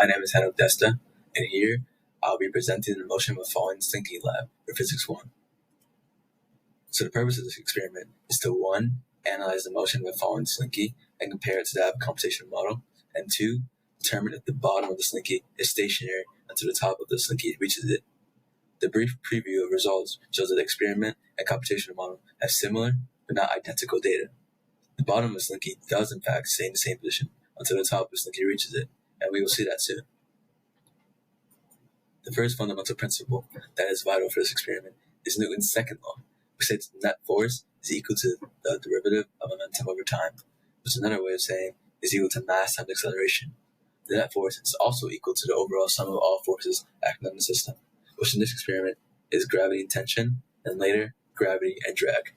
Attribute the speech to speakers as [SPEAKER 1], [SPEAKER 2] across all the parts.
[SPEAKER 1] My name is Hannah Desta, and here I'll be presenting the motion of a falling Slinky lab for Physics 1. So the purpose of this experiment is to 1. Analyze the motion of a falling Slinky and compare it to that of a computational model, and 2. Determine if the bottom of the Slinky is stationary until the top of the Slinky reaches it. The brief preview of results shows that the experiment and computational model have similar but not identical data. The bottom of the Slinky does in fact stay in the same position until the top of the Slinky reaches it, and we will see that soon. The first fundamental principle that is vital for this experiment is Newton's second law, which states that net force is equal to the derivative of momentum over time, which is another way of saying is equal to mass times acceleration. The net force is also equal to the overall sum of all forces acting on the system, which in this experiment is gravity and tension, and later gravity and drag.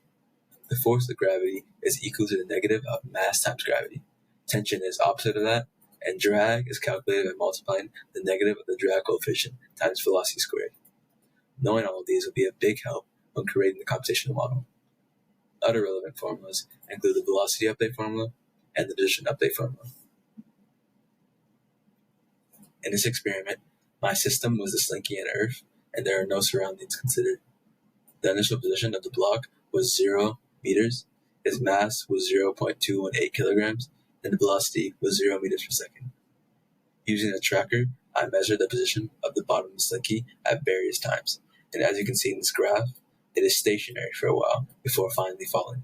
[SPEAKER 1] The force of gravity is equal to the negative of mass times gravity. Tension is opposite of that, and drag is calculated by multiplying the negative of the drag coefficient times velocity squared. Knowing all of these will be a big help when creating the computational model. Other relevant formulas include the velocity update formula and the position update formula. In this experiment, my system was the Slinky and Earth, and there are no surroundings considered. The initial position of the block was 0 meters, its mass was 0.218 kilograms, and the velocity was 0 meters per second. Using a tracker, I measured the position of the bottom of the Slinky at various times, and as you can see in this graph, it is stationary for a while before finally falling.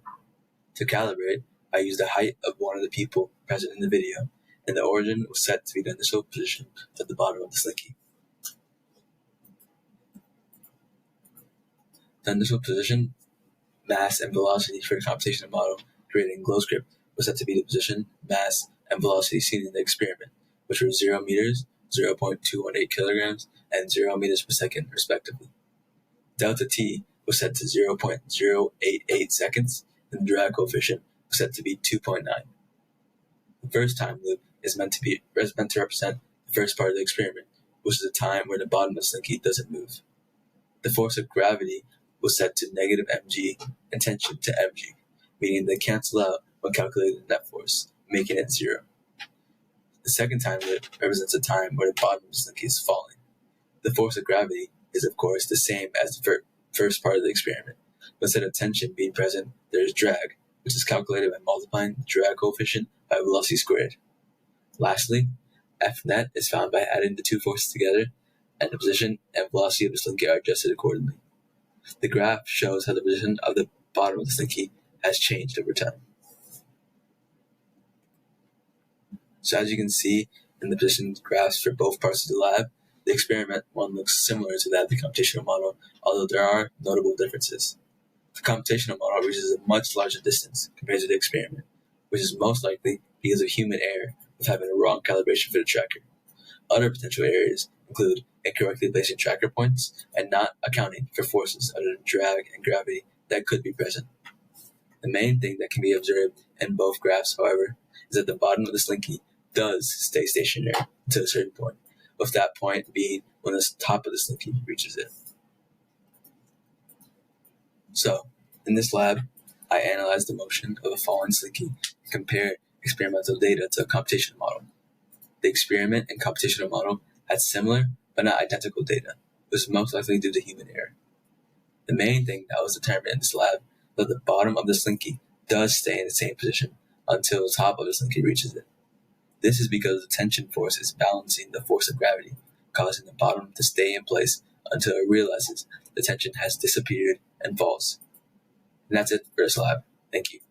[SPEAKER 1] To calibrate, I used the height of one of the people present in the video, and the origin was set to be the initial position of the bottom of the Slinky. The initial position, mass, and velocity for the computational model created in GlowScript was set to be the position, mass, and velocity seen in the experiment, which were 0 meters, 0.218 kilograms, and 0 meters per second, respectively. Delta T was set to 0.088 seconds, and the drag coefficient was set to be 2.9. The first time loop is meant to represent the first part of the experiment, which is the time where the bottom of the Slinky doesn't move. The force of gravity was set to negative mg and tension to mg, meaning they cancel out when calculating the net force, making it 0. The second time loop represents a time where the bottom of the Slinky is falling. The force of gravity is, of course, the same as the first part of the experiment, but instead of tension being present, there is drag, which is calculated by multiplying the drag coefficient by velocity squared. Lastly, F net is found by adding the two forces together, and the position and velocity of the Slinky are adjusted accordingly. The graph shows how the position of the bottom of the Slinky has changed over time. So as you can see in the position graphs for both parts of the lab, the experiment one looks similar to that of the computational model, although there are notable differences. The computational model reaches a much larger distance compared to the experiment, which is most likely because of human error of having a wrong calibration for the tracker. Other potential areas include incorrectly placing tracker points and not accounting for forces other than drag and gravity that could be present. The main thing that can be observed in both graphs, however, is that the bottom of the Slinky does stay stationary to a certain point, with that point being when the top of the Slinky reaches it. So, in this lab, I analyzed the motion of a falling Slinky and compared experimental data to a computational model. The experiment and computational model had similar but not identical data, which was most likely due to human error. The main thing that was determined in this lab was that the bottom of the Slinky does stay in the same position until the top of the Slinky reaches it. This is because the tension force is balancing the force of gravity, causing the bottom to stay in place until it realizes the tension has disappeared and falls. And that's it for this lab. Thank you.